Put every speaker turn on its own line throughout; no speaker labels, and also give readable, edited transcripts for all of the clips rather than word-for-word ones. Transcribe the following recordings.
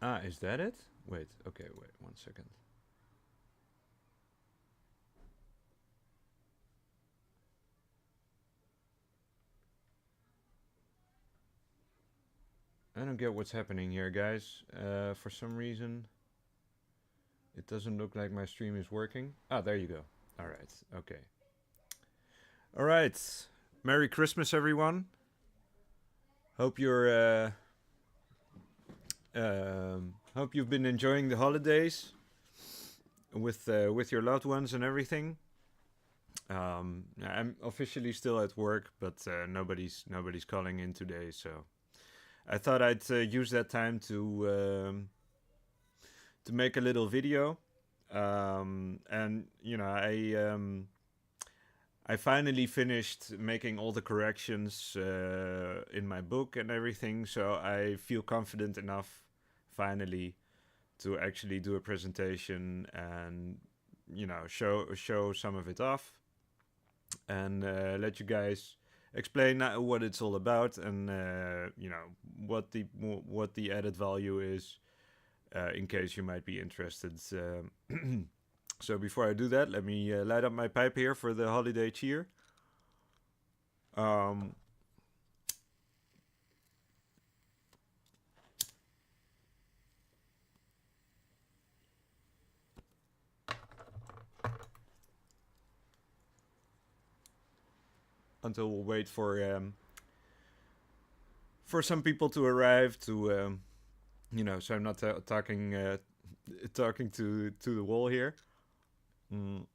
Ah, is that it? Wait, okay, wait, 1 second. I don't get what's happening here, guys. For some reason, it doesn't look like my stream is working. Ah, there you go. All right, okay. All right. Merry Christmas, everyone. Hope hope you've been enjoying the holidays with your loved ones and everything. I'm officially still at work, but nobody's calling in today, so I thought I'd use that time to make a little video. And I finally finished making all the corrections in my book and everything, so I feel confident enough finally to actually do a presentation and show some of it off and let you guys explain what it's all about and what the added value is in case you might be interested. So before I do that, let me light up my pipe here for the holiday cheer. Um, until we'll wait for some people to arrive to so I'm not talking to the wall here. Mm.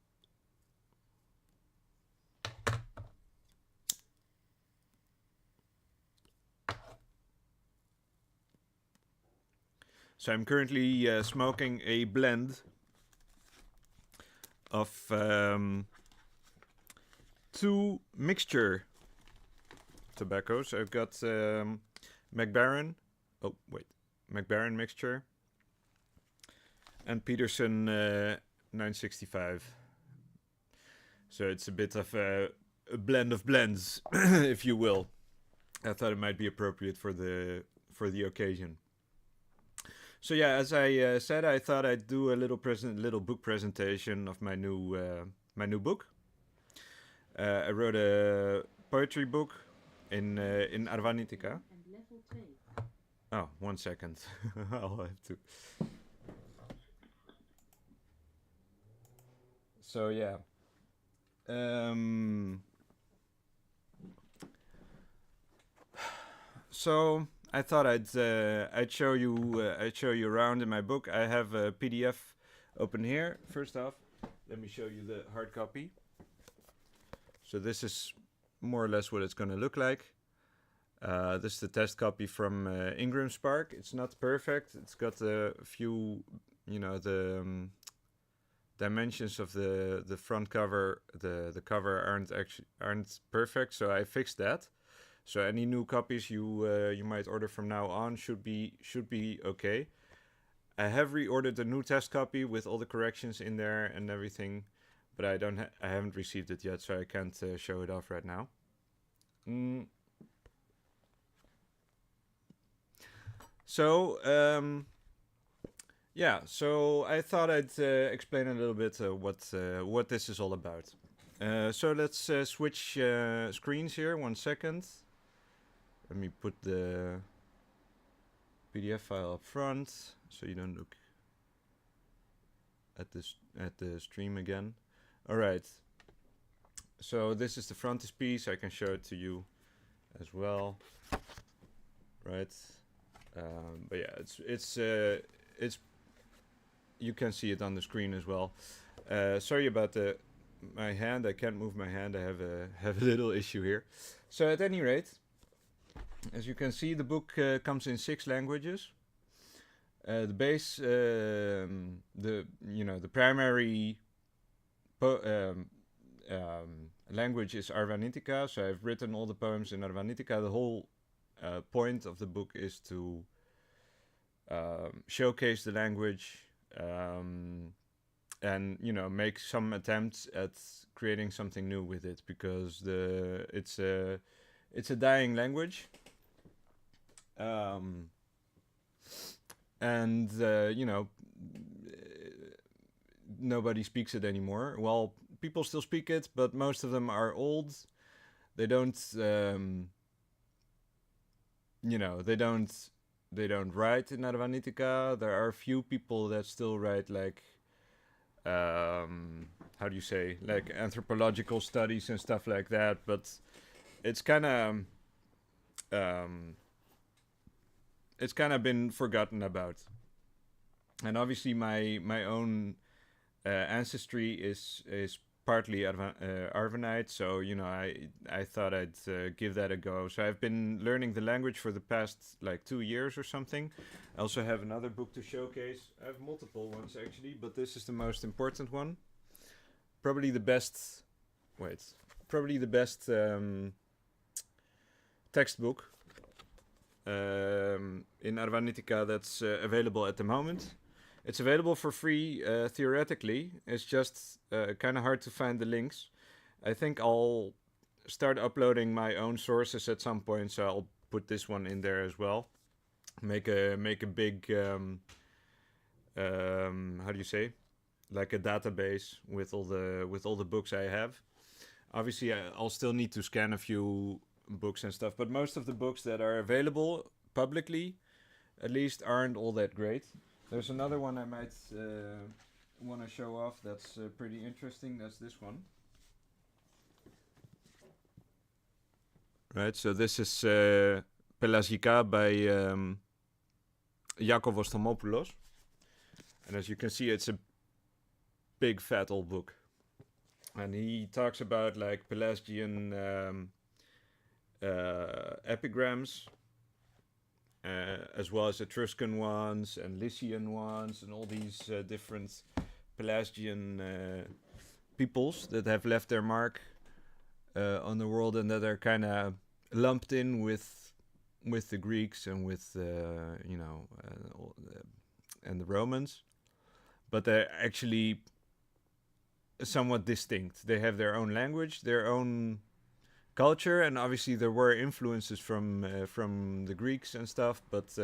So I'm currently smoking a blend of two mixture tobaccos. I've got McBaron. Oh wait, McBaron mixture and Peterson 965. So it's a bit of a blend of blends, if you will. I thought it might be appropriate for the occasion. So yeah, as I said, I thought I'd do a little book presentation of my new book. I wrote a poetry book in Arvanite. Oh, 1 second. I'll have to. So yeah. So I thought I'd show you around in my book. I have a PDF open here. First off, let me show you the hard copy. So this is more or less what it's going to look like. This is the test copy from Ingram Spark. It's not perfect. It's got a few, the dimensions of the front cover, the cover aren't perfect. So I fixed that. So any new copies you might order from now on should be okay. I have reordered a new test copy with all the corrections in there and everything, but I haven't received it yet, so I can't show it off right now. So yeah, so I thought I'd explain a little bit what this is all about. So let's switch screens here. 1 second. Let me put the PDF file up front so you don't look at the stream again. All right. So this is the frontispiece. I can show it to you as well. Right. But yeah, it's you can see it on the screen as well. Sorry about my hand. I can't move my hand. I have a little issue here. So at any rate, as you can see, the book comes in 6 languages. The base, the primary language is Arvanitica. So I've written all the poems in Arvanitica. The whole point of the book is to showcase the language and make some attempts at creating something new with it, because it's a dying language. and nobody speaks it anymore. Well, people still speak it, but most of them are old. They don't, they don't write in Arvanitica. There are a few people that still write like, how do you say, like anthropological studies and stuff like that. But it's kind of, it's kind of been forgotten about. And obviously, my own ancestry is partly Arvanite, so I thought I'd give that a go. So I've been learning the language for the past like 2 years or something. I also have another book to showcase. I have multiple ones actually, but this is the most important one. Probably the best. Wait, probably the best textbook in Arvanitica that's available at the moment. It's available for free, theoretically. It's just kind of hard to find the links. I think I'll start uploading my own sources at some point, so I'll put this one in there as well. Make a big, how do you say, like a database with all the books I have. Obviously, I'll still need to scan a few books and stuff, but most of the books that are available publicly, at least, aren't all that great. There's another one I might want to show off that's pretty interesting. That's this one. Right, so this is Pelasgica by Iakovos Thomopoulos. And as you can see, it's a big fat old book. And he talks about like Pelasgian epigrams, as well as Etruscan ones and Lycian ones, and all these different Pelasgian peoples that have left their mark on the world, and that are kind of lumped in with the Greeks and with and the Romans, but they're actually somewhat distinct. They have their own language, their own culture, and obviously there were influences from the Greeks and stuff, but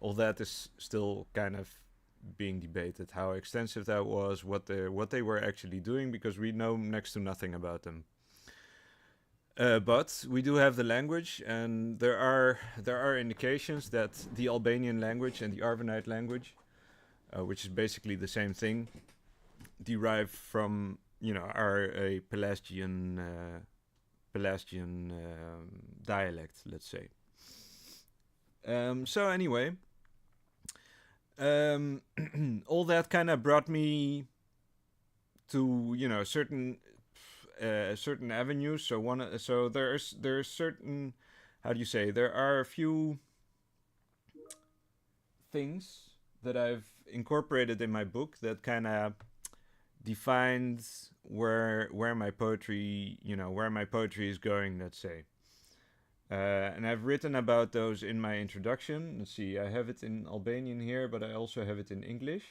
all that is still kind of being debated. How extensive that was, what they were actually doing, because we know next to nothing about them. But we do have the language, and there are indications that the Albanian language and the Arvanite language, which is basically the same thing, derive from are a Pelasgian dialect, let's say. So anyway, all that kind of brought me to certain avenues. So there's certain, how do you say, there are a few things that I've incorporated in my book that kind of defines where my poetry is going, let's say. And I've written about those in my introduction. Let's see, I have it in Albanian here, but I also have it in English,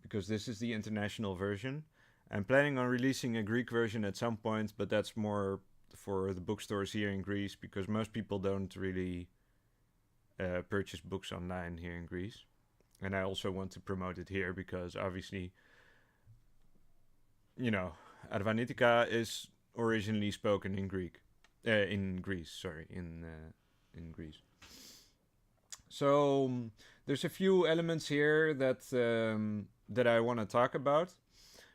because this is the international version. I'm planning on releasing a Greek version at some point, but that's more for the bookstores here in Greece, because most people don't really purchase books online here in Greece. And I also want to promote it here, because obviously, Arvanitica is originally spoken in Greece. In Greece. So there's a few elements here that I want to talk about,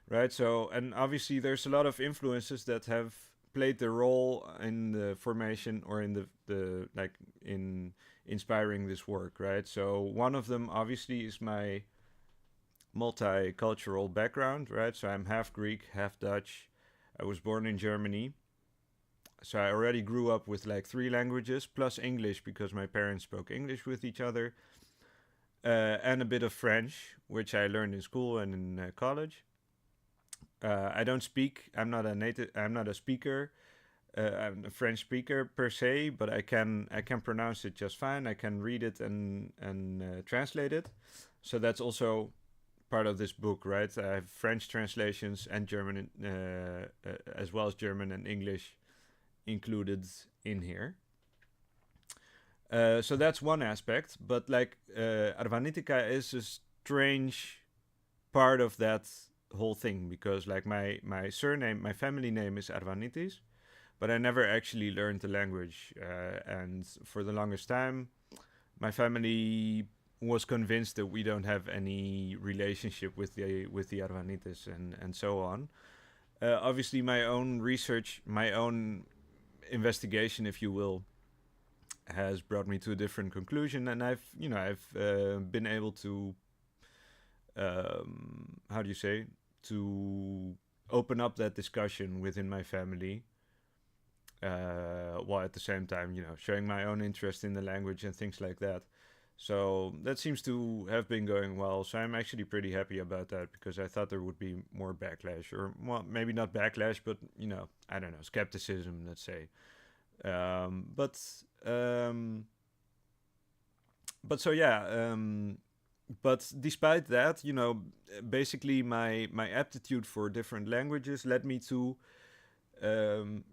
right? So, and obviously there's a lot of influences that have played their role in the formation, or in the like in inspiring this work, right? So one of them obviously is my multicultural background, right? So I'm half Greek, half Dutch. I was born in Germany. So I already grew up with like 3 languages, plus English, because my parents spoke English with each other, and a bit of French, which I learned in school and in college. I don't speak. I'm not a speaker. I'm a French speaker per se, but I can pronounce it just fine. I can read it and translate it. So that's also part of this book, right? I have French translations and German, as well as German and English included in here. So that's one aspect, but like Arvanitica is a strange part of that whole thing because like my surname, my family name is Arvanitis, but I never actually learned the language, and for the longest time, my family was convinced that we don't have any relationship with the Arvanites and so on. Obviously, my own research, my own investigation, if you will, has brought me to a different conclusion, and I've been able to how do you say, to open up that discussion within my family, while at the same time, showing my own interest in the language and things like that. So that seems to have been going well. So I'm actually pretty happy about that because I thought there would be more backlash, or well, maybe not backlash, but I don't know, skepticism, let's say. Um, but um, but so yeah. But despite that, basically my aptitude for different languages led me to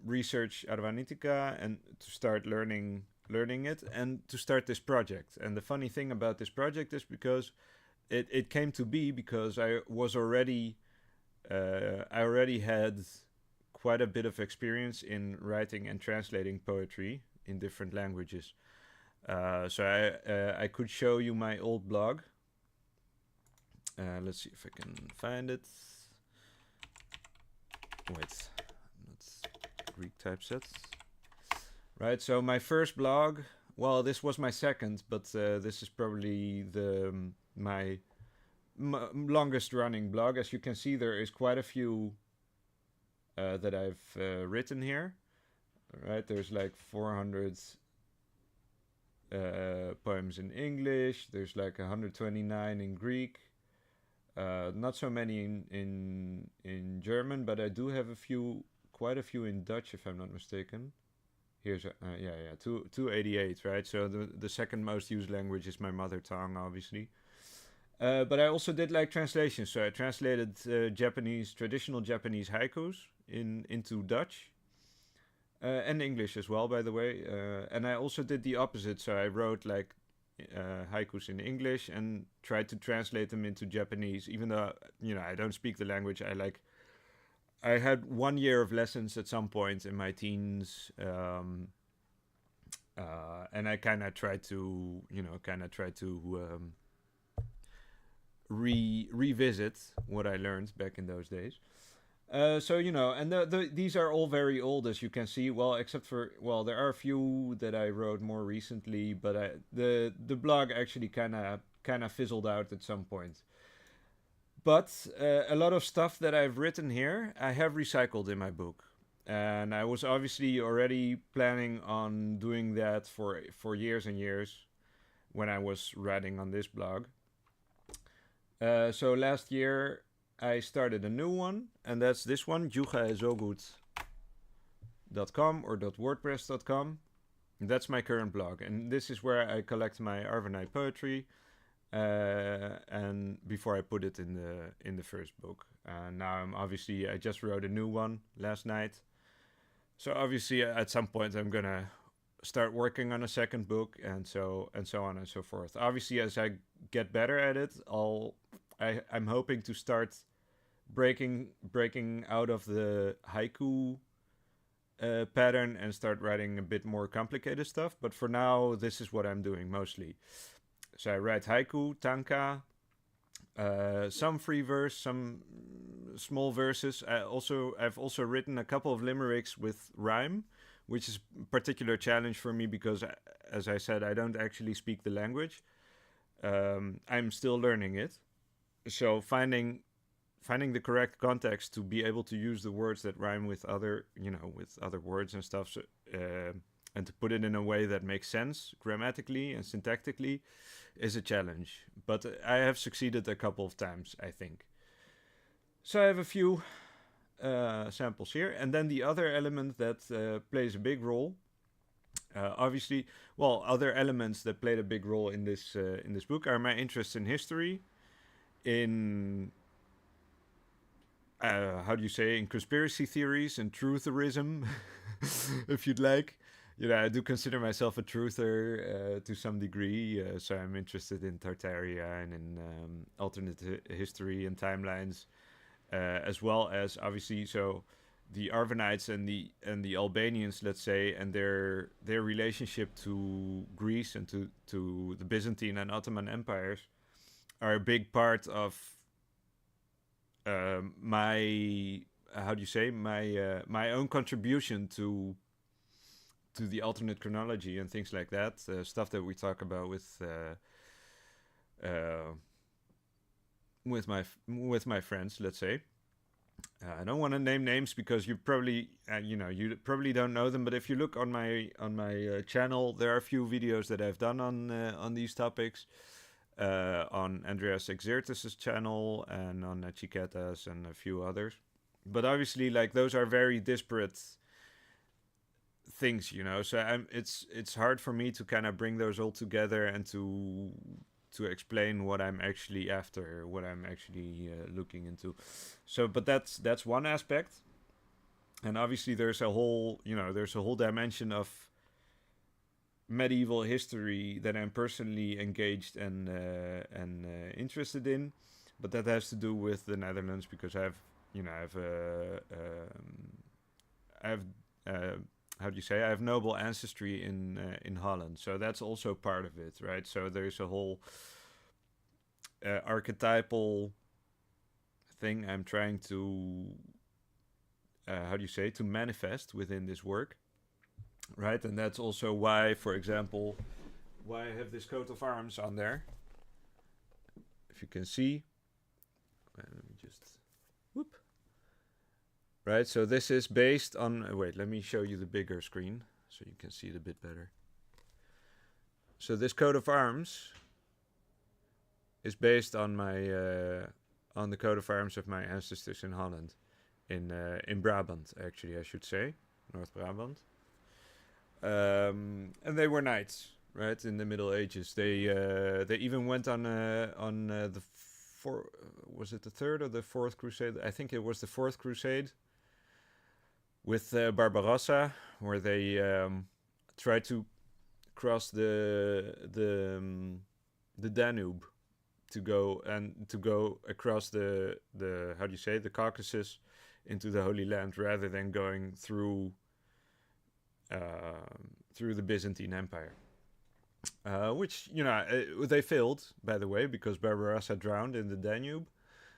research Arvanitica and to start learning it and to start this project. And the funny thing about this project is because it came to be because I already had quite a bit of experience in writing and translating poetry in different languages. So I could show you my old blog. Let's see if I can find it. Wait, that's Greek typesets. Right, so my first blog, well, this was my second, but this is probably my longest running blog. As you can see, there is quite a few that I've written here. Right, there's like 400 poems in English. There's like 129 in Greek. Not so many in German, but I do have quite a few in Dutch, if I'm not mistaken. Here's 288, right? So the second most used language is my mother tongue, obviously. But I also did like translations. So I translated traditional Japanese haikus into Dutch. And English as well, by the way. And I also did the opposite. So I wrote like haikus in English and tried to translate them into Japanese. Even though I don't speak the language, I had 1 year of lessons at some point in my teens, and I kind of tried to revisit what I learned back in those days. And these are all very old, as you can see. Well, except for there are a few that I wrote more recently, but the blog actually kind of fizzled out at some point. But a lot of stuff that I've written here, I have recycled in my book, and I was obviously already planning on doing that for years and years when I was writing on this blog. So last year I started a new one, and that's this one, jugaezogoed.com or .wordpress.com. That's my current blog, and this is where I collect my Arvanite poetry, and before I put it in the first book. Now I just wrote a new one last night, so obviously at some point I'm gonna start working on a second book, and so on and so forth. Obviously, as I get better at it, I'm hoping to start breaking out of the haiku pattern and start writing a bit more complicated stuff. But for now, this is what I'm doing mostly. So I write haiku, tanka, some free verse, some small verses. I've also written a couple of limericks with rhyme, which is a particular challenge for me because, as I said, I don't actually speak the language. I'm still learning it. So finding the correct context to be able to use the words that rhyme with other words and stuff, and to put it in a way that makes sense grammatically and syntactically is a challenge. But I have succeeded a couple of times, I think. So I have a few samples here. And then the other element that plays a big role, other elements that played a big role in this book are my interest in history, in in conspiracy theories and trutherism, if you'd like. I do consider myself a truther to some degree. So I'm interested in Tartaria and in alternate history and timelines, as well as obviously the Arvanites and the Albanians, let's say, and their relationship to Greece and to the Byzantine and Ottoman empires are a big part of my how do you say my own contribution to the alternate chronology and things like that, stuff that we talk about with my friends, let's say. I don't want to name names because you probably you probably don't know them. But if you look on my channel, there are a few videos that I've done on these topics, on Andreas Exertus's channel and on Chiquetas and a few others. But obviously, like, those are very disparate things, So it's hard for me to kind of bring those all together and to explain what I'm actually after, what I'm actually looking into. So, but that's one aspect, and obviously there's a whole dimension of medieval history that I'm personally engaged and interested in, but that has to do with the Netherlands because I have noble ancestry in Holland, so that's also part of it, right? So there's a whole archetypal thing I'm trying to to manifest within this work, right? And that's also why, for example, why I have this coat of arms on there. If you can see, let me just whoop. Right, so this is based on. Wait, let me show you the bigger screen so you can see it a bit better. So this coat of arms is based on on the coat of arms of my ancestors in Holland, in Brabant, actually, I should say, North Brabant. And they were knights, right? In the Middle Ages, they even went on the was it the third or the fourth crusade? I think it was the fourth crusade with Barbarossa, where they tried to cross the Danube to go across the the Caucasus into the Holy Land, rather than going through the Byzantine Empire, which they failed, by the way, because Barbarossa drowned in the Danube.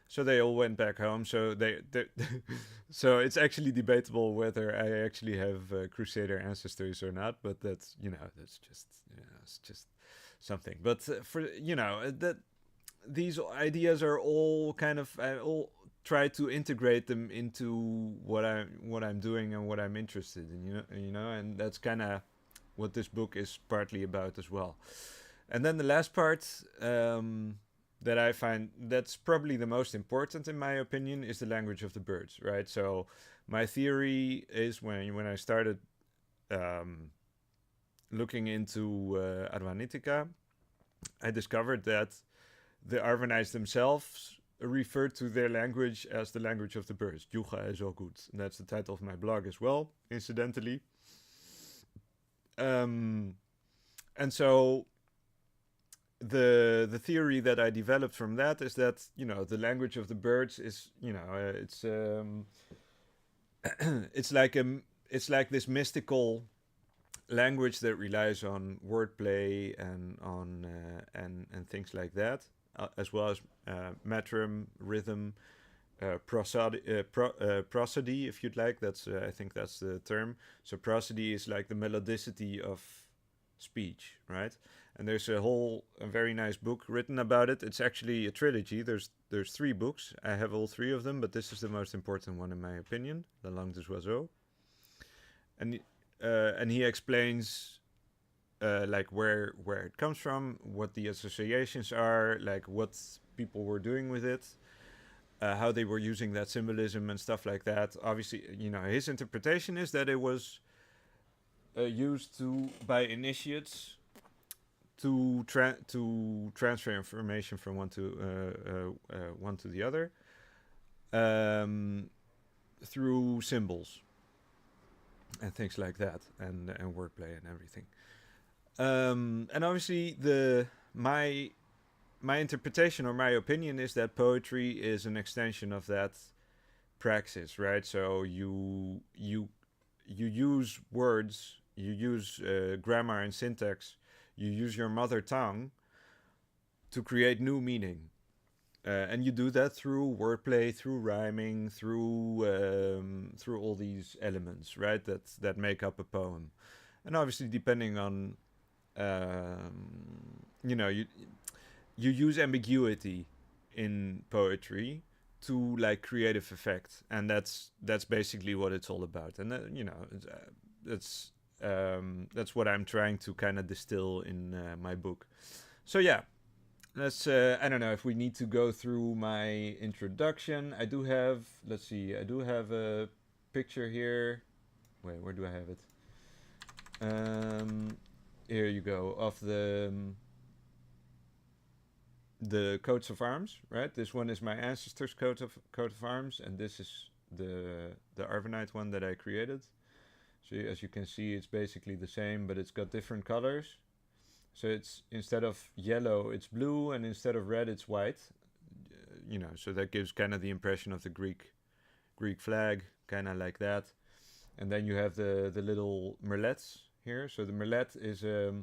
So they all went back home. So so it's actually debatable whether I actually have Crusader ancestors or not. But that's it's just something. But for that these ideas are all kind of, I all try to integrate them into what I'm doing and what I'm interested in. And that's kind of what this book is partly about as well. And then the last part, that I find that's probably the most important in my opinion, is the language of the birds, right? So my theory is, when I started looking into Arvanitica, I discovered that the Arvanites themselves referred to their language as the language of the birds. Yuga is all good. And that's the title of my blog as well, incidentally. And so the theory that I developed from that is that the language of the birds is it's like this mystical language that relies on wordplay and on and things like that, as well as metrum, rhythm, prosody, if you'd like. That's I think that's the term. So prosody is like the melodicity of speech, right? And there's a very nice book written about it. It's actually a trilogy. There's 3 books. I have all 3 of them, but this is the most important one in my opinion, La Langue des Oiseaux. And he explains like where it comes from, what the associations are, like what people were doing with it, how they were using that symbolism and stuff like that. Obviously, his interpretation is that it was used by initiates to transfer information from one to the other through symbols. and things like that, and wordplay and everything. And obviously, my interpretation or my opinion is that poetry is an extension of that praxis, right? So you use words, you use grammar and syntax, you use your mother tongue to create new meaning. And you do that through wordplay, through rhyming, through all these elements, right? That make up a poem. And obviously, depending on, you know, you use ambiguity in poetry to like creative effect, and that's basically what it's all about. And you know, that's what I'm trying to kind of distill in my book. So yeah, let's. I don't know if we need to go through my introduction. I do have. Let's see. I do have a picture here. Wait, where do I have it? Here you go, of the coats of arms, right? This one is my ancestors' coat of arms, and this is the Arvanite one that I created. So as you can see, it's basically the same, but it's got different colors. So it's, instead of yellow, it's blue, and instead of red, it's white. You know, so that gives kind of the impression of the Greek flag, kind of like that. And then you have the little merlets here. So the merlet is a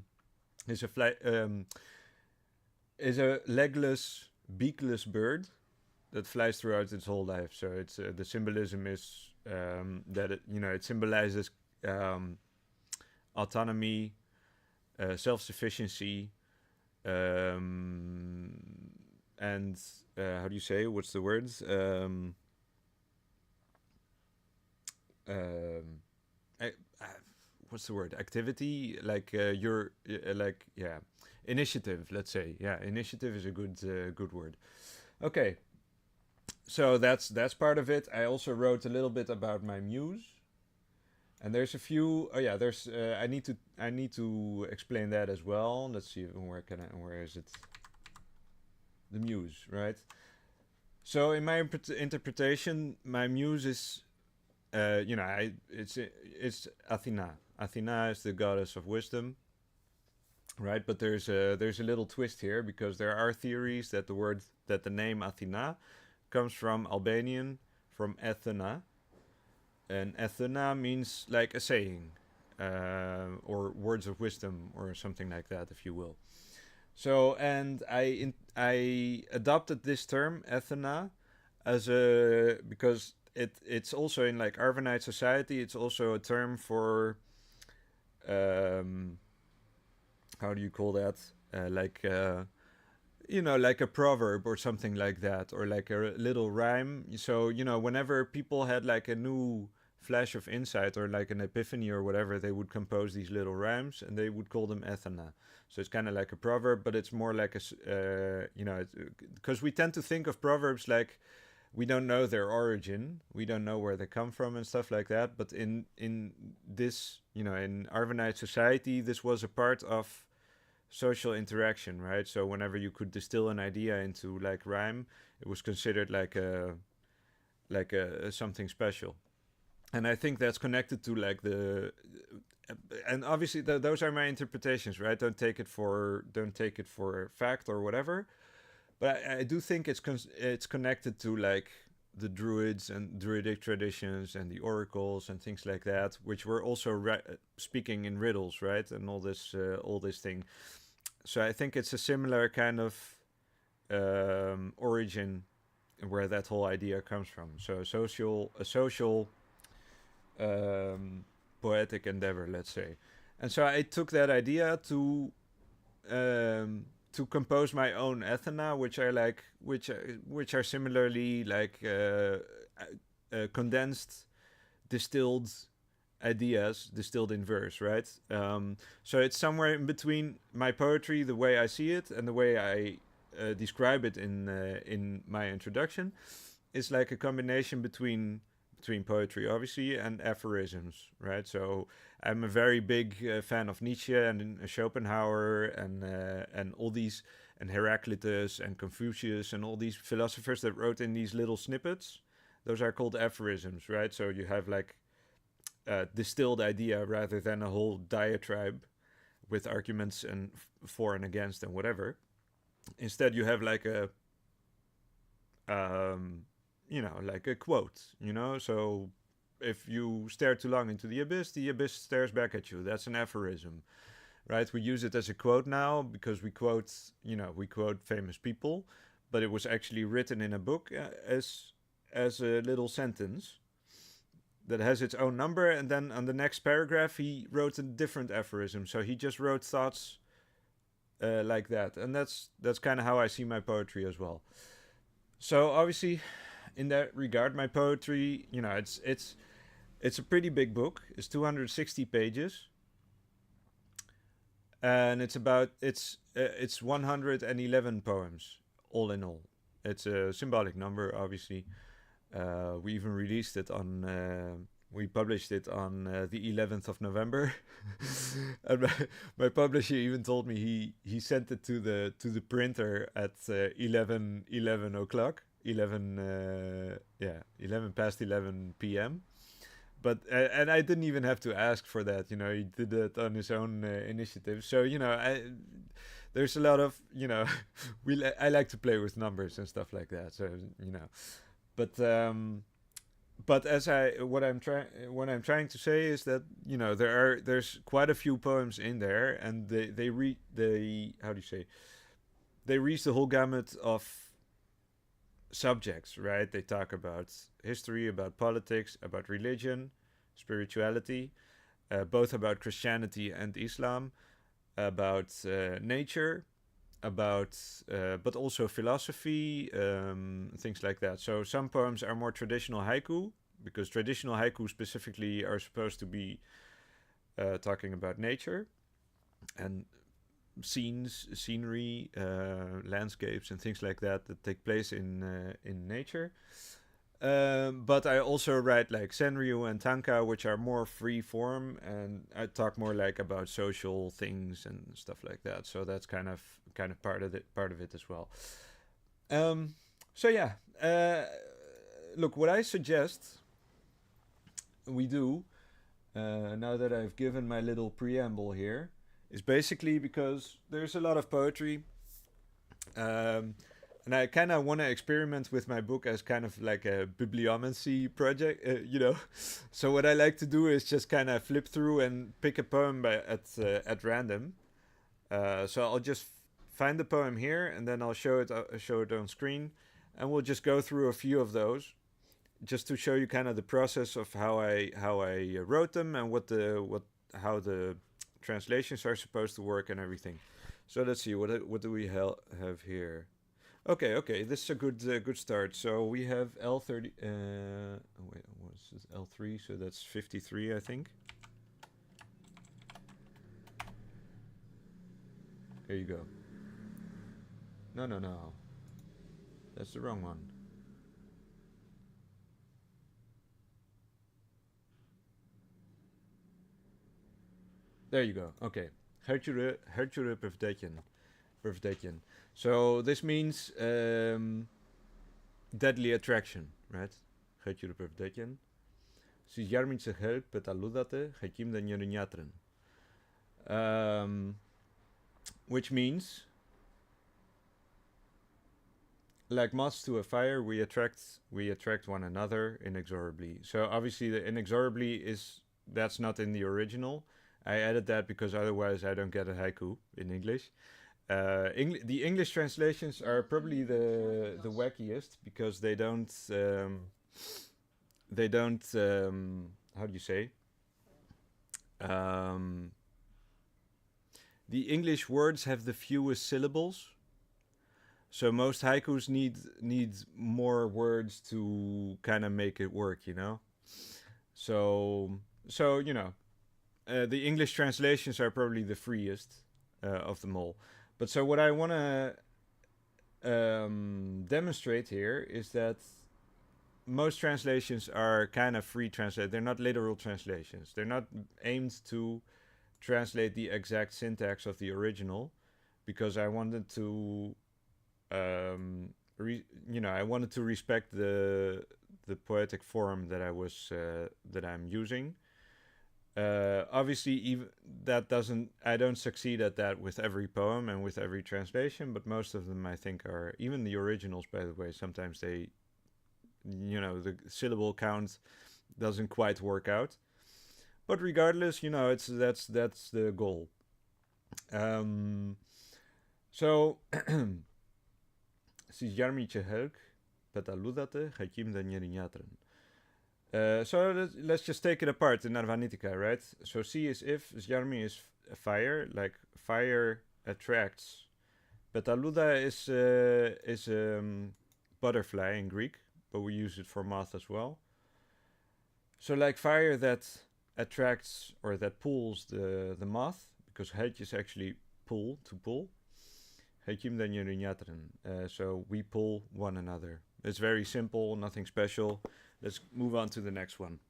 legless, beakless bird that flies throughout its whole life. So it's the symbolism is that it symbolizes autonomy, self-sufficiency, and how do you say? What's the words? I, what's the word? Activity, like initiative. Let's say, yeah, initiative is a good word. Okay, so that's part of it. I also wrote a little bit about my muse, and there's a few. Oh yeah, there's. I need to explain that as well. Let's see, where is it? The muse, right? So in my interpretation, my muse is, it's Athena. Athena is the goddess of wisdom, right? But there's a little twist here, because there are theories that the name Athena comes from Albanian, from Athena, and Athena means like a saying, or words of wisdom, or something like that, if you will. So, and I adopted this term Athena because it's also in like Arvanite society. It's also a term for how do you call that? Like like a proverb or something like that, or like a little rhyme. So whenever people had like a new flash of insight or like an epiphany or whatever, they would compose these little rhymes, and they would call them Athena. So it's kind of like a proverb, but it's more like because we tend to think of proverbs like we don't know their origin, we don't know where they come from and stuff like that. But in this, in Arvanite society, this was a part of social interaction, right? So whenever you could distill an idea into like rhyme, it was considered like a something special. And I think that's connected to like and obviously those are my interpretations, right? Don't take it for fact or whatever. But I do think it's connected to like the druids and druidic traditions and the oracles and things like that, which were also speaking in riddles, right? And all this thing. So I think it's a similar kind of origin where that whole idea comes from. So a social poetic endeavor, let's say. And so I took that idea to compose my own Athena, which are similarly like condensed, distilled ideas, distilled in verse, right? So it's somewhere in between my poetry, the way I see it, and the way I describe it in my introduction. It's like a combination between poetry, obviously, and aphorisms, right? So I'm a very big fan of Nietzsche and Schopenhauer and all these, and Heraclitus and Confucius and all these philosophers that wrote in these little snippets. Those are called aphorisms, right? So you have like distilled idea rather than a whole diatribe with arguments and for and against and whatever. Instead, you have like a like a quote, So if you stare too long into the abyss stares back at you. That's an aphorism, right? We use it as a quote now because we quote famous people, but it was actually written in a book as a little sentence that has its own number, and then on the next paragraph he wrote a different aphorism. So he just wrote thoughts like that, and that's kind of how I see my poetry as well. So obviously, in that regard, my poetry, it's a pretty big book. It's 260 pages, and it's 111 poems all in all. It's a symbolic number, obviously. We even released it on. We published it on the 11th of November, and my publisher even told me he sent it to the printer at 11 o'clock, 11 past 11 p.m. But and I didn't even have to ask for that. He did it on his own initiative. So there's a lot of I like to play with numbers and stuff like that. So but what I'm trying to say is that there's quite a few poems in there, and they reach the whole gamut of subjects, right? They talk about history, about politics, about religion, spirituality, both about Christianity and Islam, about nature, about but also philosophy, things like that. So some poems are more traditional haiku, because traditional haiku specifically are supposed to be talking about nature and scenery, landscapes and things like that take place in nature. But I also write like Senryu and Tanka, which are more free form, and I talk more like about social things and stuff like that. So that's kind of part of it as well. So yeah, look, what I suggest we do now that I've given my little preamble here is basically because there's a lot of poetry. And I kind of want to experiment with my book as kind of like a bibliomancy project, So what I like to do is just kind of flip through and pick a poem at random. So I'll just find the poem here, and then I'll show it on screen, and we'll just go through a few of those, just to show you kind of the process of how I wrote them and how the translations are supposed to work and everything. So let's see, what do we have here? Okay, this is a good start. So we have L30. Wait, what's this? L3. So that's 53, I think. Here you go. No. That's the wrong one. There you go. Okay. Hercule Perfdetian. So this means deadly attraction, right? Hercule Perfdetian. Si jarmin se help petaludate, hekim de nyatren. Which means, like moths to a fire, we attract one another inexorably. So obviously, the inexorably that's not in the original. I added that because otherwise I don't get a haiku in English. The English translations are probably the wackiest, because they don't how do you say? The English words have the fewest syllables, so most haikus need more words to kind of make it work, So the English translations are probably the freest of them all. But so what I want to demonstrate here is that most translations are kind of free translate. They're not literal translations. They're not aimed to translate the exact syntax of the original, because I wanted to, I wanted to respect the poetic form that I'm using. Obviously, even that doesn't. I don't succeed at that with every poem and with every translation, but most of them I think are, even the originals. By the way, sometimes they, the syllable count doesn't quite work out. But regardless, it's that's the goal. Um, so, si jarmiče helk, petaludate, hakim da njerignatren. So let's just take it apart in Arvanitica, right? So C is if, Zjarmi is fire, like fire attracts. Petaluda is butterfly in Greek, but we use it for moth as well. So like fire that attracts or that pulls the moth, because het is actually pull, to pull. Hekim dan nyatren. So we pull one another. It's very simple, nothing special. Let's move on to the next one.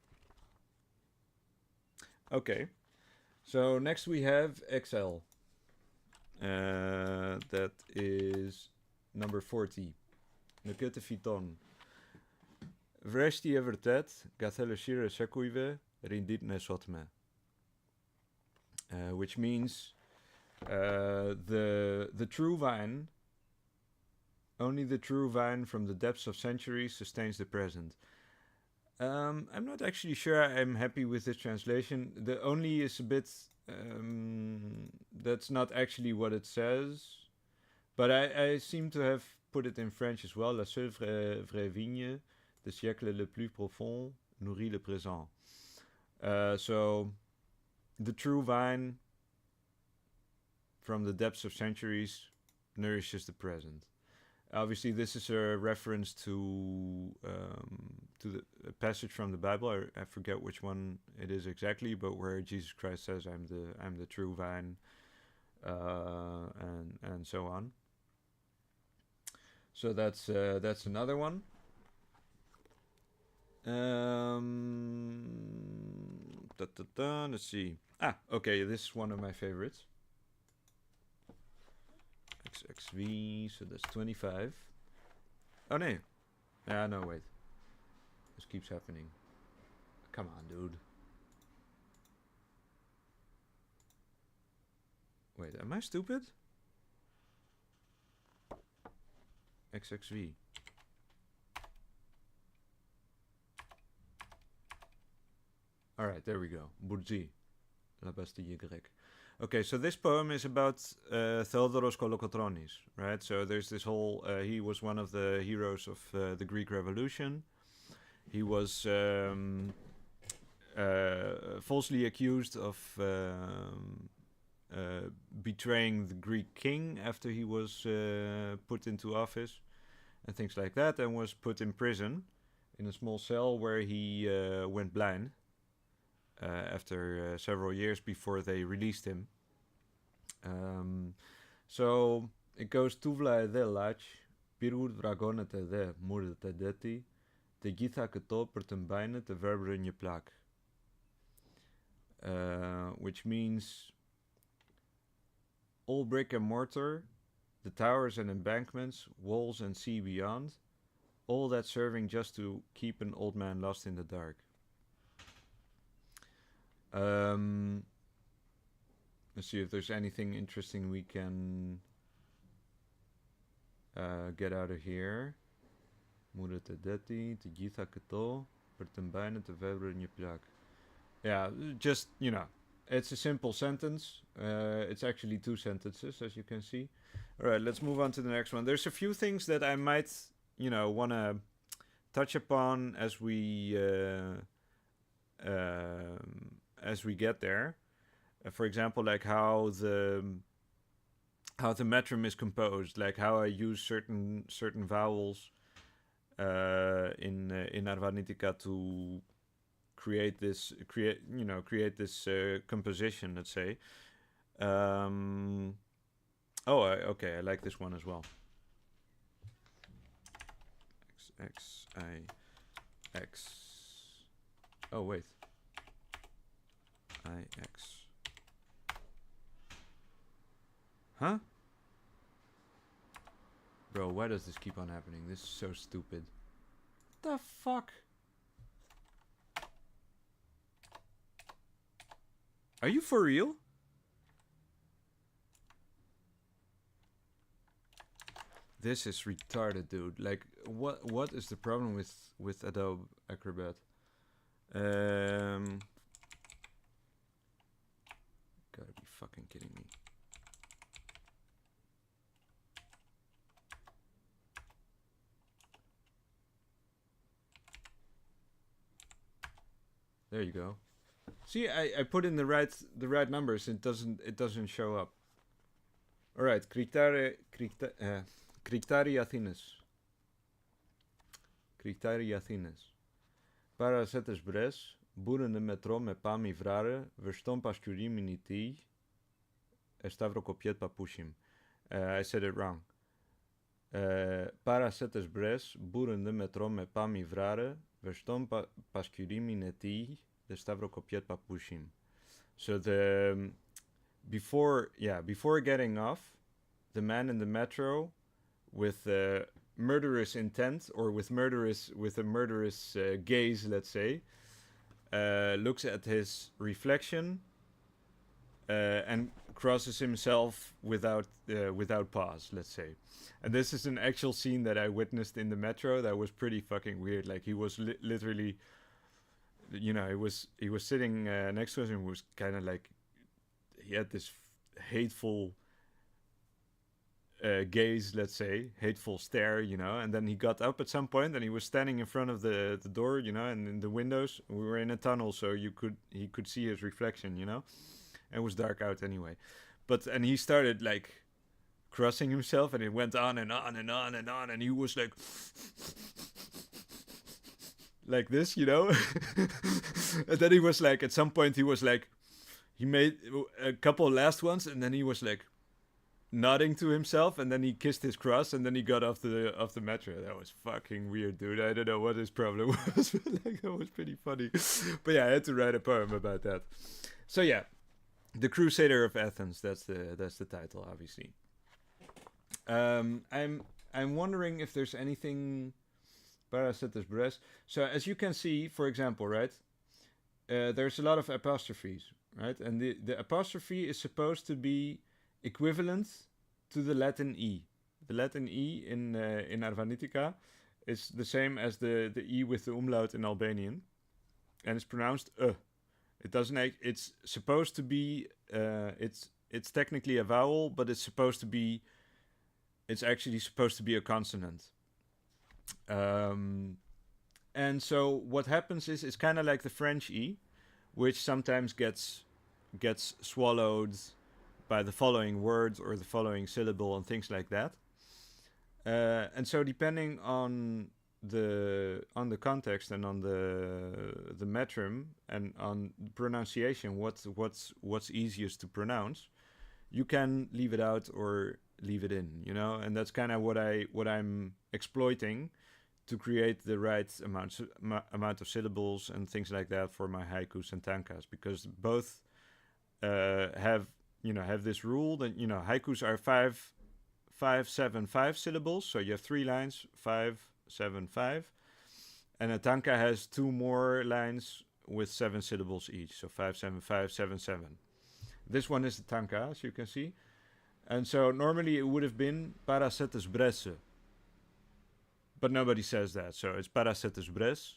Okay. So next we have XL. That is number 40. Nukete fiton. Vresti evertet, gathele shire sekuive, rindit nesotme. Which means the true vine, only the true vine from the depths of centuries sustains the present. I'm not actually sure I'm happy with this translation. The only is a bit. That's not actually what it says. But I seem to have put it in French as well. La seule vraie vigne, de siècle le plus profond, nourrit le présent. So, the true vine from the depths of centuries nourishes the present. Obviously, this is a reference to a passage from the Bible. I forget which one it is exactly, but where Jesus Christ says, "I'm the true vine," and so on. So that's another one. Let's see. Okay, this is one of my favorites. XXV, so that's 25. Oh, no. No, wait. This keeps happening. Come on, dude. Wait, am I stupid? XXV. Alright, there we go. Burji. La Bastille Grec. Okay, so this poem is about Theodoros Kolokotronis, right? So there's this whole... he was one of the heroes of the Greek Revolution. He was falsely accused of betraying the Greek king after he was put into office and things like that, and was put in prison in a small cell where he went blind. After several years before they released him. So it goes Tuvla de lach, Pirur Dragona te de Murda te deti, te Githa Kato per Tembine te Verbrunje plak. Which means all brick and mortar, the towers and embankments, walls and sea beyond, all that serving just to keep an old man lost in the dark. Let's see if there's anything interesting we can get out of here. Yeah, just, it's a simple sentence. It's actually two sentences, as you can see. Alright, let's move on to the next one. There's a few things that I might, want to touch upon as we get there. For example, like how the metrum is composed, like how I use certain vowels in Arvanitica to create this composition. Let's say. Okay, I like this one as well. X I X. Oh wait. IX. Huh? Bro, why does this keep on happening? This is so stupid. What the fuck? Are you for real? This is retarded, dude. Like, what is the problem with Adobe Acrobat? Gotta be fucking kidding me. There you go. See, I put in the right numbers. It doesn't show up. All right, Κριτάρι Αθήνες. Κριτάρι Αθήνες. Παρασέτες μπρες, μπούρενε μετρό με πάμι βράρε, βερστόν πασκουρί μινιτή, εσταυροκοπιέτ παπούσιμ. I said it wrong. Παρασέτες μπρες, μπούρενε μετρό με πάμι βράρε, βερστόν πασκουρί μινιτή, εσταυροκοπιέτ παπούσιμ. So before getting off, the man in the metro with murderous intent, or with a murderous gaze, let's say, looks at his reflection and crosses himself without pause, let's say. And this is an actual scene that I witnessed in the metro that was pretty fucking weird. Like, he was literally, you know, he was sitting next to us and was kind of like, he had this hateful gaze, let's say, hateful stare, you know, and then he got up at some point and he was standing in front of the door, you know, and in the windows. We were in a tunnel, so he could see his reflection, you know. It was dark out anyway. And he started like crossing himself, and it went on and on and on and on, and he was like this, you know. And then he was like, at some point he was like, he made a couple last ones, and then he was like nodding to himself, and then he kissed his cross, and then he got off the metro. That was fucking weird, dude. I don't know what his problem was, but like, that was pretty funny. But yeah, I had to write a poem about that. So yeah, The Crusader of Athens. That's the title, obviously. I'm wondering if there's anything. Paracetus Bres. So as you can see, for example, right, there's a lot of apostrophes, right, and the apostrophe is supposed to be equivalent to the Latin E. The Latin E in Arvanitica is the same as the E with the umlaut in Albanian, and it's pronounced It doesn't. It's supposed to be. It's technically a vowel, but it's supposed to be. It's actually supposed to be a consonant. And so what happens is, it's kind of like the French E, which sometimes gets swallowed by the following words or the following syllable and things like that. And so depending on the context and on the metrum and on pronunciation, what's easiest to pronounce, you can leave it out or leave it in, you know. And that's kind of what I'm exploiting to create the right amount of syllables and things like that for my haikus and tankas, because both have this rule that, you know, haikus are 5, 7, 5 syllables, so you have 3 lines, 5, 7, 5, and a tanka has 2 more lines with 7 syllables each, so 5, 7, 5, 7, 7. This one is the tanka, as you can see, and so normally it would have been paracetes bresse, but nobody says that, so it's paracetes bres,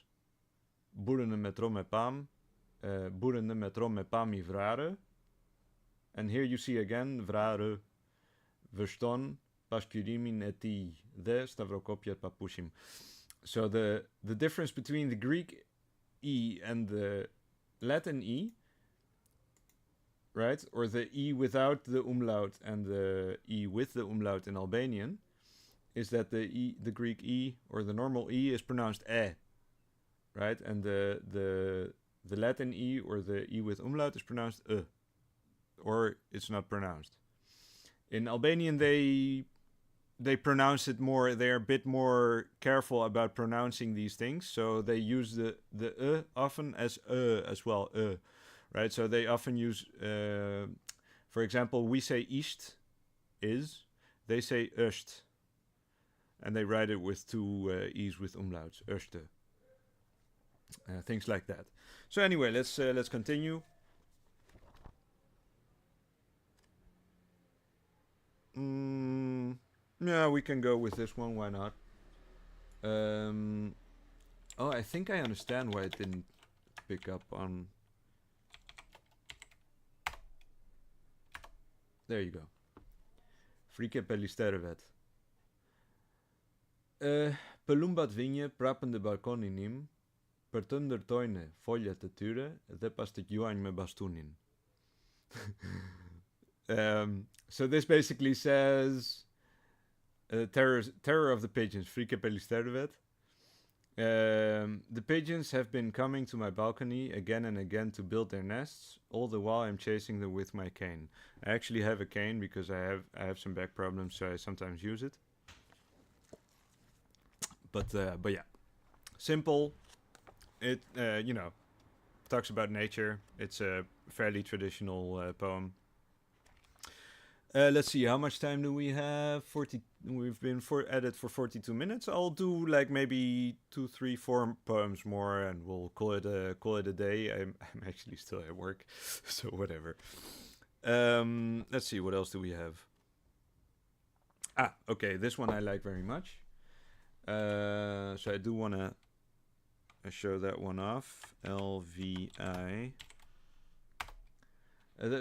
boerene metro me pam, boerene metro me pami vrare, and here you see again vrare, verston, paskurimi neti, de stavrokopiat papushim. So the difference between the Greek E and the Latin E, right, or the E without the umlaut and the E with the umlaut in Albanian, is that the Greek E or the normal E is pronounced right, and the Latin E or the E with umlaut is pronounced or it's not pronounced. In Albanian, they pronounce it more. They're a bit more careful about pronouncing these things, so they use the often as as well, right? So they often use, for example, we say ist, is. They say öst, and they write it with 2 e's with umlauts, öste. Things like that. So anyway, let's continue. Yeah, we can go with this one. Why not? Um, oh, I think I understand why it didn't pick up on. There you go. Frike Pelisterewet. Pelumbat vinje prapën dhe balkonin im, për të ndërtojnë foljet e tyre dhe pas të gjuajnë me bastunin. So this basically says terror of the pigeons, Frike Pelisterewet. The pigeons have been coming to my balcony again and again to build their nests. All the while, I'm chasing them with my cane. I actually have a cane because I have some back problems, so I sometimes use it. But yeah, simple. It talks about nature. It's a fairly traditional poem. Let's see, how much time do we have? 40. We've been at it for 42 minutes. I'll do like maybe 2, 3, 4 poems more, and we'll call it a day. I'm actually still at work, so whatever. Let's see, what else do we have? Okay, this one I like very much. So I do want to show that one off. LVI.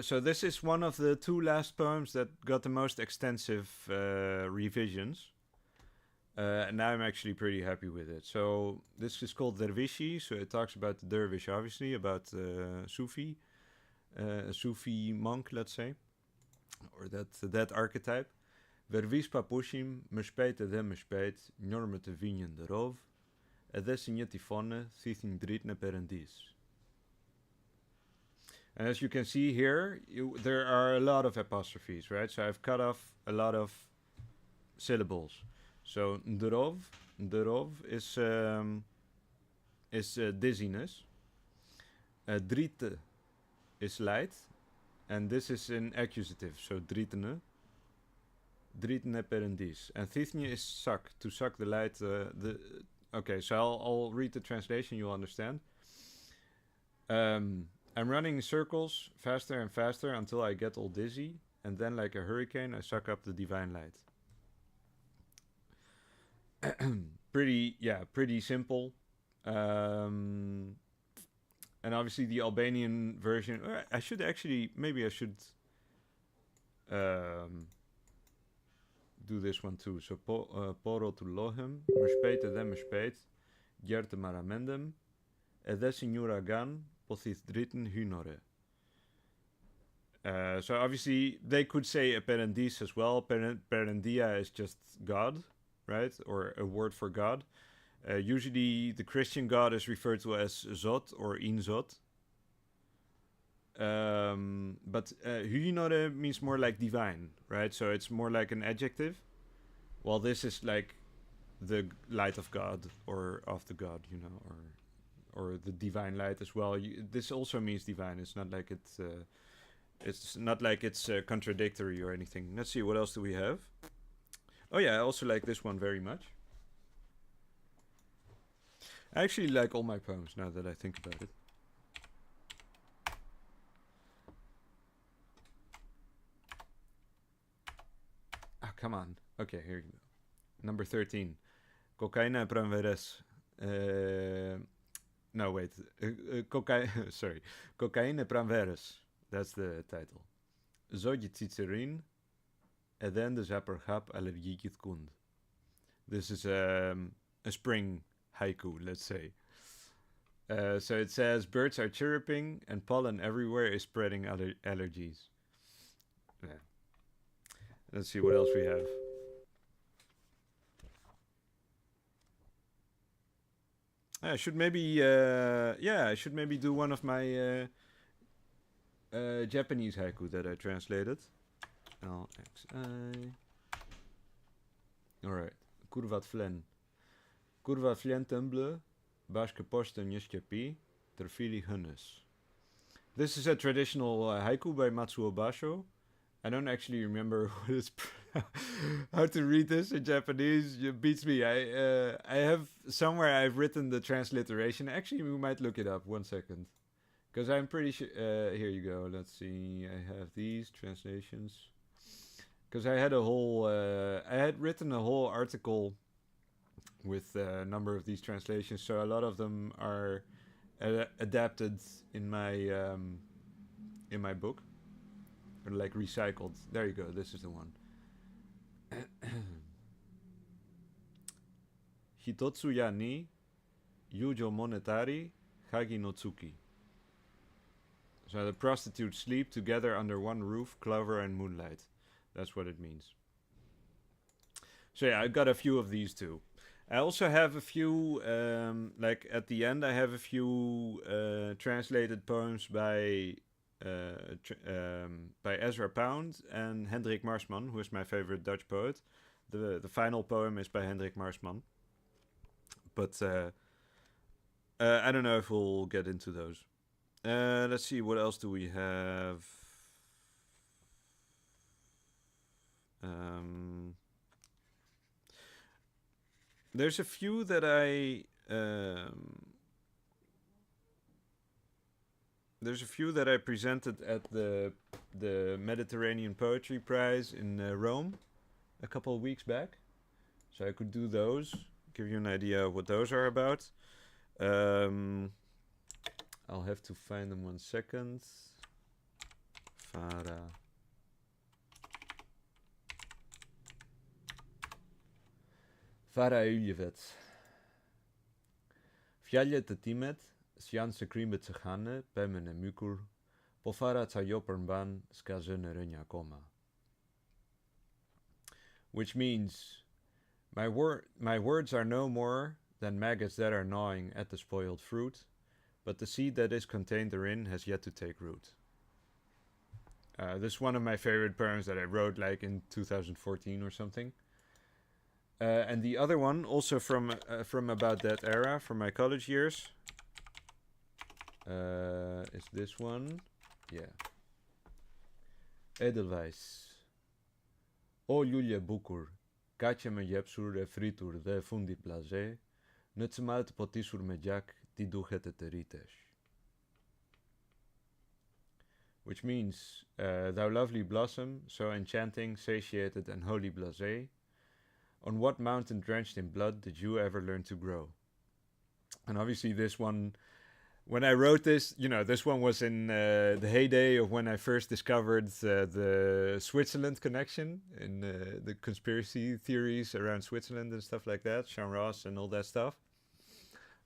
So this is one of the 2 last poems that got the most extensive revisions. And now I'm actually pretty happy with it. So this is called Dervishi. So it talks about the dervish, obviously, about Sufi. A Sufi monk, let's say. Or that archetype. Vervis papushim, më shpejt edhe më shpejt, njërë të vinjën dërov, edhe si një tifone, thithin dritë në perëndis. And as you can see here, there are a lot of apostrophes, right? So I've cut off a lot of syllables. So ndrov is dizziness. Drite is light, and this is an accusative. So dritene perendis. And thithne is suck, to suck the light. Okay, so I'll read the translation. You'll understand. I'm running in circles faster and faster until I get all dizzy, and then like a hurricane I suck up the divine light. Pretty simple. And obviously the Albanian version, maybe I should do this one too. So poro to lohem, më shpejt edhe më shpejt, gjerë të maramendem, edhe si një uragan, po thith dritën hynore. So obviously they could say a perendis as well. Perendia is just God, right? Or a word for God. Usually the Christian God is referred to as Zot or Inzot. But hynore means more like divine, right? So it's more like an adjective. While this is like the light of God or of the God, or the divine light as well. This also means divine. It's not like it's contradictory or anything. Let's see, what else do we have? Oh yeah, I also like this one very much. I actually like all my poems now that I think about it. Ah, come on. Okay, here you go. Number 13. Cocaïne pranveres. No, wait. Sorry. Cocaïne pranveres. That's the title. Zogje Cicerin. And then the Zapergap allergiekit kund. This is a spring haiku, let's say. So it says, birds are chirping and pollen everywhere is spreading allergies. Yeah. Let's see what else we have. I should maybe do one of my Japanese haiku that I translated. LXI. Alright. Kurvat flen. Kurva flen temble, bashke posten nyeshkepi, terfili hunnes. This is a traditional haiku by Matsuo Basho. I don't actually remember what it's how to read this in Japanese. It beats me. I have somewhere I've written the transliteration. Actually, we might look it up. 1 second. Because I'm pretty sure... here you go. Let's see. I have these translations. because I had a whole, I had written a whole article with a number of these translations, so a lot of them are adapted in my book, or like recycled. There you go. This is the one. Hitotsu ya ni yujo monetari hagi no tsuki. So the prostitutes sleep together under one roof, clover and moonlight. That's what it means. So yeah, I got a few of these too. I also have a few, like at the end, I have a few translated poems by Ezra Pound and Hendrik Marsman, who is my favorite Dutch poet. The final poem is by Hendrik Marsman. But I don't know if we'll get into those. Let's see, what else do we have? There's a few that I presented at the Mediterranean Poetry Prize in Rome a couple of weeks back. So I could do those, give you an idea of what those are about. I'll have to find them 1 second. Fara Ujevet. Fjallet të timet, s'janë se krimbet së hane, pemën e mykur, po fara ca jo përmban, s'ka zënë rënja akoma. Which means, my words are no more than maggots that are gnawing at the spoiled fruit, but the seed that is contained therein has yet to take root. This is one of my favorite poems that I wrote like in 2014 or something. And the other one, also from about that era, from my college years, is this one. Yeah. Edelweiss. O lulje bukur, kaçe me jepsur e fritur dhe fundi plaze, në të malt potisur me gjak, ti duhet e të ritesh. Which means, thou lovely blossom, so enchanting, satiated and wholly blasé, on what mountain drenched in blood did you ever learn to grow? And obviously this one, when I wrote this, this one was in the heyday of when I first discovered the Switzerland connection and the conspiracy theories around Switzerland and stuff like that, Sean Ross and all that stuff.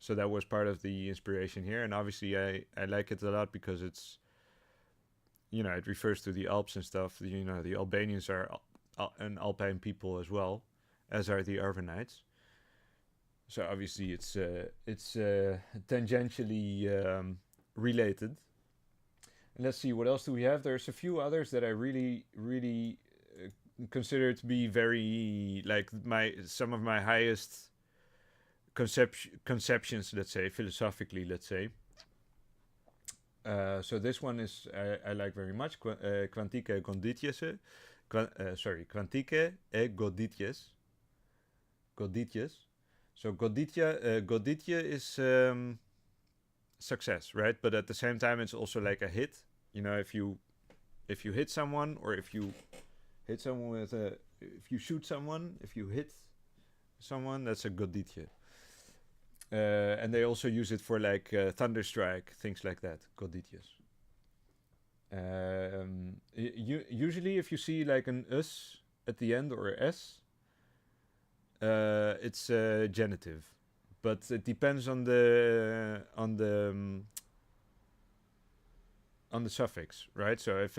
So that was part of the inspiration here. And obviously I like it a lot because it's, it refers to the Alps and stuff. The Albanians are an Alpine people as well, as are the Arvanites. So obviously it's tangentially related. And let's see, what else do we have? There's a few others that I really, really consider to be very, like, some of my highest conceptions, let's say, philosophically, let's say. So this one is, I like very much, Quantike e Goditjes. Quantike e Goditjes. So Goditje is success, right? But at the same time, it's also like a hit. If you hit someone, or if you hit someone if you shoot someone, if you hit someone, that's a Goditje. And they also use it for like thunderstrike, things like that, Goditjes. Usually, if you see like an us at the end or s, it's genitive, but it depends on the suffix, right? So if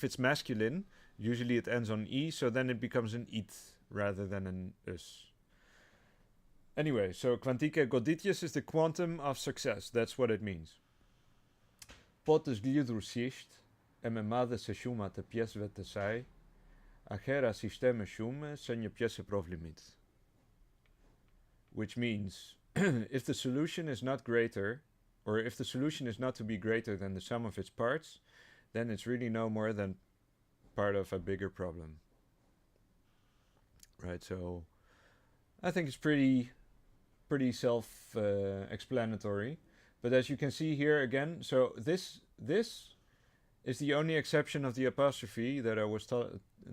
it's masculine, usually it ends on e, so then it becomes an it rather than an us. Anyway, so Quantike Goditjes is the quantum of success. That's what it means. Potes glidur sisht, e me madhe se shumë atë pjesëve të saj, ahera sisteme shumë se një pjesë provlimit. Which means, if the solution is not greater, or if the solution is not to be greater than the sum of its parts, then it's really no more than part of a bigger problem. Right, so I think it's pretty self-explanatory. But as you can see here again, so this is the only exception of the apostrophe that I was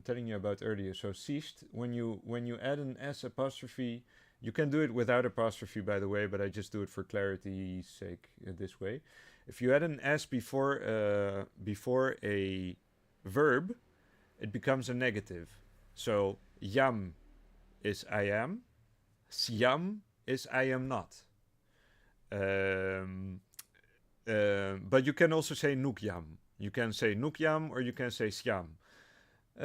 telling you about earlier. So ceased, when you add an s apostrophe, you can do it without apostrophe, by the way, but I just do it for clarity's sake this way. If you add an s before a verb, it becomes a negative. So jam is I am, sjam is I am not. But you can also say nukjam. You can say nukjam or you can say sjam.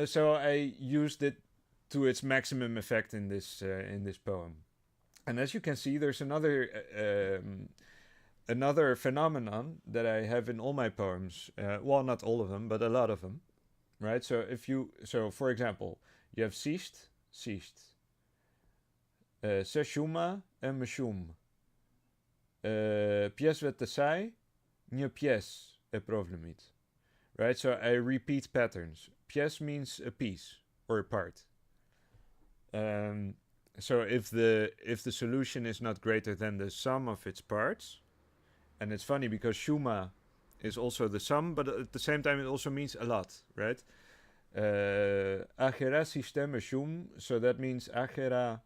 So I used it to its maximum effect in this poem. And as you can see, there's another phenomenon that I have in all my poems. Well, not all of them, but a lot of them, right? So for example, you have ceased, seshuma en meshum, pies vetesai, nye pies e problemit, right? So I repeat patterns. Pies means a piece or a part. So if the solution is not greater than the sum of its parts, and it's funny because shuma is also the sum, but at the same time it also means a lot, right? Agera systeme shum, so that means agera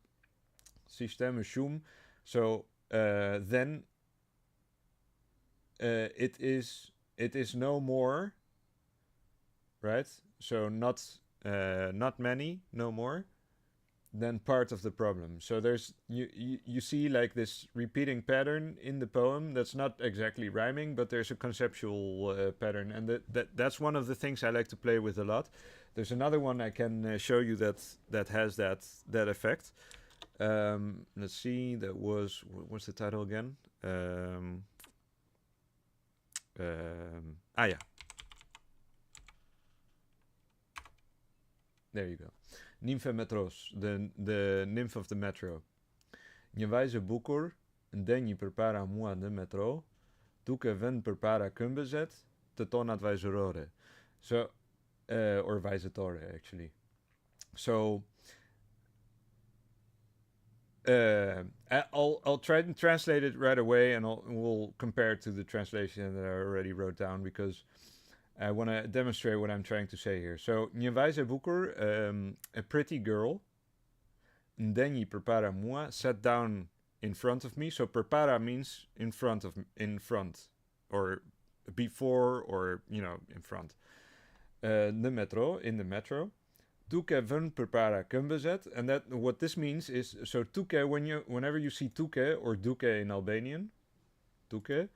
systeme shum. So then it is no more, right? So not many, no more than part of the problem. So there's you see like this repeating pattern in the poem that's not exactly rhyming, but there's a conceptual pattern, and that's one of the things I like to play with a lot. There's another one I can show you that has that effect. Let's see, what's the title again? Yeah. There you go. Nymphe metros, the nymph of the metro. Një vajzë bukur, ndenjë përpara mua në metro, duke vënë përpara këmbëzet të tonat vajzërore. So, or vajzëtore, actually. So, I'll try to translate it right away, and we'll compare it to the translation that I already wrote down, because I want to demonstrate what I'm trying to say here. So, një vajzë bukur, a pretty girl, ndenjë përpara mua, sat down in front of me. So, përpara means in front, or before, or, in front. In the metro. Tuke vën përpara këmbëzet, and that what this means is, so tuke, whenever you see tuke or duke in Albanian, tuke,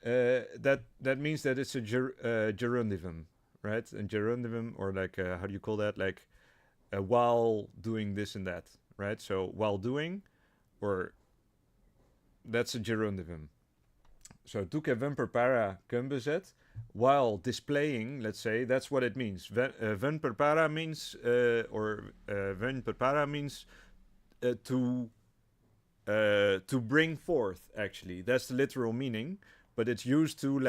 that means that it's a gerundium, right? And gerundium, or like how do you call that? Like while doing this and that, right? So while doing, or that's a gerundium. So tuke vën përpara këmbëzet, while displaying, let's say, that's what it means. Vën përpara means, vën përpara means to bring forth. Actually, that's the literal meaning. But it's used to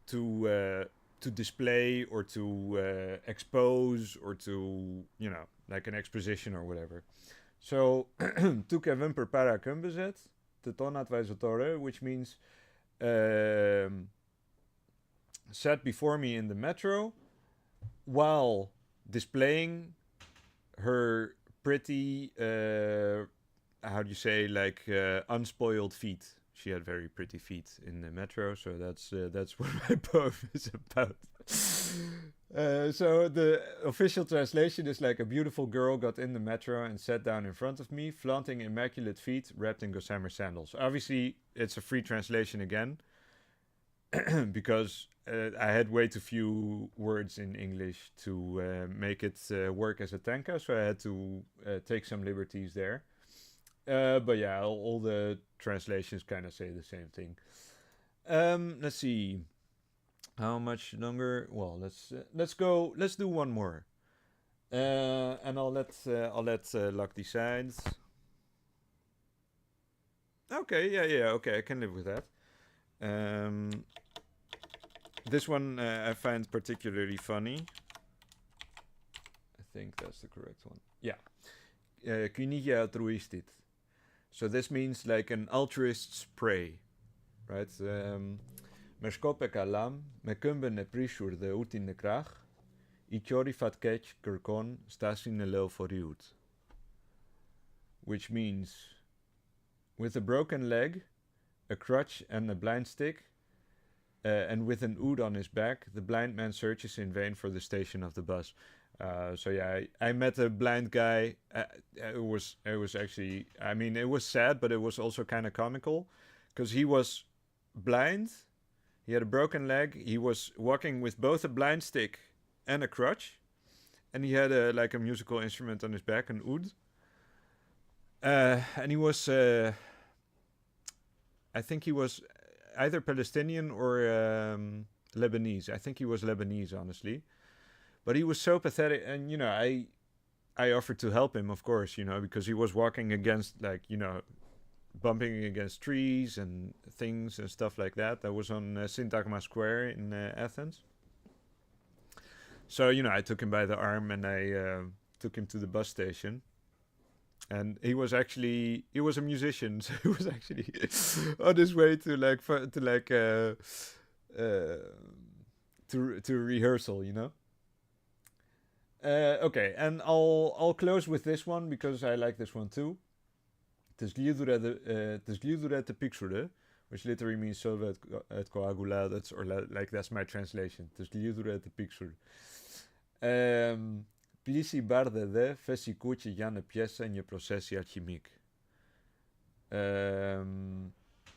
to display, or to expose, or to, like an exposition or whatever. So tuke vën përpara këmbëzet të tonat vajzëtore, which means sat before me in the metro while displaying her pretty, how do you say, like unspoiled feet. She had very pretty feet in the metro, so that's what my poem is about. So the official translation is like, a beautiful girl got in the metro and sat down in front of me, flaunting immaculate feet wrapped in gossamer sandals. Obviously, it's a free translation again, because I had way too few words in English to make it work as a tanka, so I had to take some liberties there. But yeah, all the translations kind of say the same thing. Let's see. How much longer? Well, let's go. Let's do one more, and I'll let Luck decide. Okay, yeah, okay, I can live with that. This one I find particularly funny. I think that's the correct one. Yeah, Këngë altruistit. So this means like an altruist's prey, right? Me shkop e kalam, me këmbën e prishur dhe utin në krah, I qori fatkeq kërkon stasin e leoforiut. Which means, with a broken leg, a crutch and a blind stick, and with an oud on his back, the blind man searches in vain for the station of the bus. So yeah, I met a blind guy. It was actually, I mean, it was sad, but it was also kind of comical, because he was blind. He had a broken leg. He was walking with both a blind stick and a crutch, and he had like a musical instrument on his back, an oud. And he was, I think he was either Palestinian or Lebanese. I think he was Lebanese, honestly. But he was so pathetic, and you know, I offered to help him, of course, you know, because he was walking against, like, you know, bumping against trees and things and stuff like that. That was on Syntagma Square in Athens. So, you know, I took him by the arm and I took him to the bus station. And he was a musician, so he was actually on his way to rehearsal, you know. Okay, and I'll close with this one because I like this one too. Të zgjidhura të pikshurë, which literally means solve et coaguladas, or like that's my translation. Të zgjidhura të pikshurë. Plisi bardhe dhe fesiku që janë pjesë një procesi alchimik.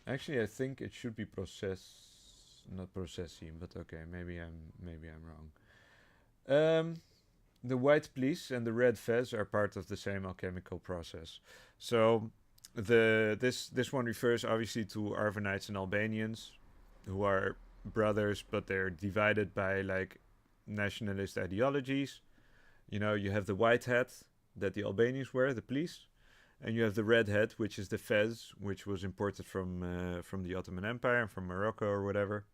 Actually, I think it should be not processi, but okay, maybe I'm wrong. The white plies and the red fez are part of the same alchemical process. So this one refers obviously to Arvanites and Albanians, who are brothers, but they're divided by like nationalist ideologies. You know, you have the white hat that the Albanians wear, the plies, and you have the red hat, which is the fez, which was imported from the Ottoman Empire and from Morocco or whatever.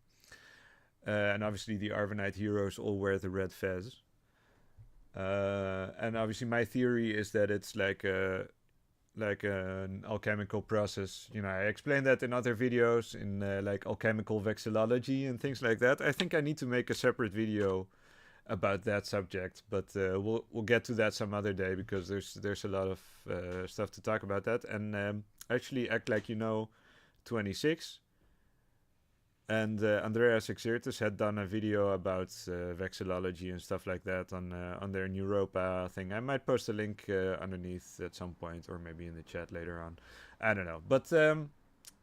And obviously the Arvanite heroes all wear the red fez. And obviously my theory is that it's like an alchemical process. You know, I explained that in other videos in like alchemical vexillology and things like that. I think I need to make a separate video about that subject, but we'll get to that some other day because there's a lot of stuff to talk about that. And actually, Act Like You Know 26 and Andreas Exertus had done a video about vexillology and stuff like that on their Europa thing. I might post a link underneath at some point, or maybe in the chat later on. I don't know. But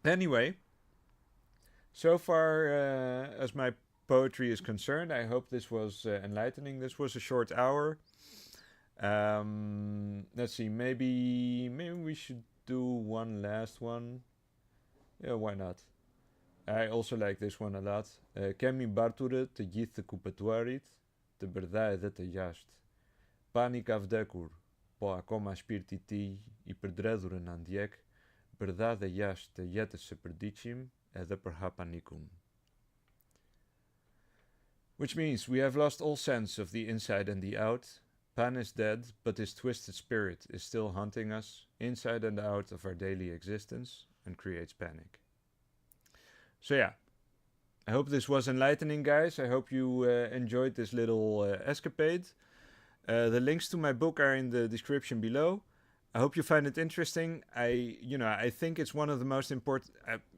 anyway, so far as my poetry is concerned, I hope this was enlightening. This was a short hour. Let's see, maybe we should do one last one. Yeah, why not? I also like this one a lot. Kemi mbarturë të gjithë të kupëtuarit, të bërtha edhe të jashtë. Pani ka vdekur, po akoma shpirti I tij I përdredhurën na ndjek, bërtha dhe jashtë të jetës së përdiqim edhe përha panikun. Which means we have lost all sense of the inside and the out. Pan is dead, but his twisted spirit is still haunting us, inside and out of our daily existence, and creates panic. So yeah, I hope this was enlightening, guys. I hope you enjoyed this little escapade. The links to my book are in the description below. I hope you find it interesting. I think it's one of the most important,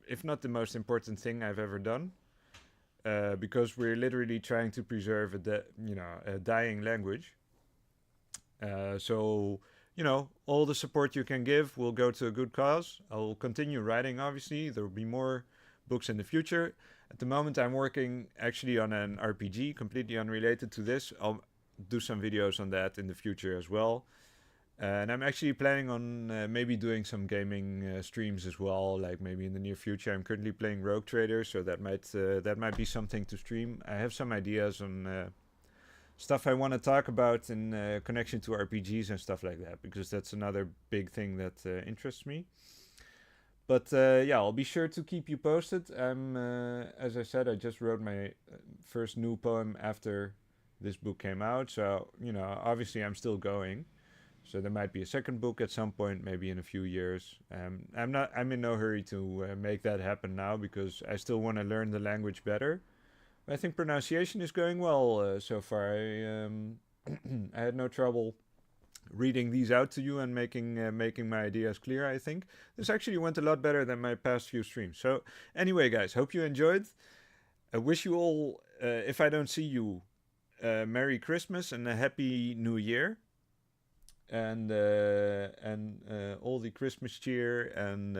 if not the most important thing I've ever done. Because we're literally trying to preserve a dying language. So, you know, all the support you can give will go to a good cause. I will continue writing, obviously. There will be more books in the future. At the moment, I'm working actually on an RPG, completely unrelated to this. I'll do some videos on that in the future as well. And I'm actually planning on maybe doing some gaming streams as well, like maybe in the near future. I'm currently playing Rogue Trader, so that might be something to stream. I have some ideas on stuff I want to talk about in connection to RPGs and stuff like that, because that's another big thing that interests me. But yeah, I'll be sure to keep you posted. As I said, I just wrote my first new poem after this book came out, so you know, obviously I'm still going. So there might be a second book at some point, maybe in a few years. I'm in no hurry to make that happen now because I still want to learn the language better. I think pronunciation is going well so far. I had no trouble reading these out to you and making my ideas clear. I think this actually went a lot better than my past few streams. So anyway, guys, hope you enjoyed. I wish you all, if I don't see you, Merry Christmas and a Happy New Year. And all the Christmas cheer and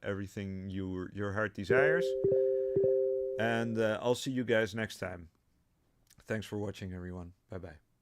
everything your heart desires. And I'll see you guys next time. Thanks for watching, everyone. Bye bye.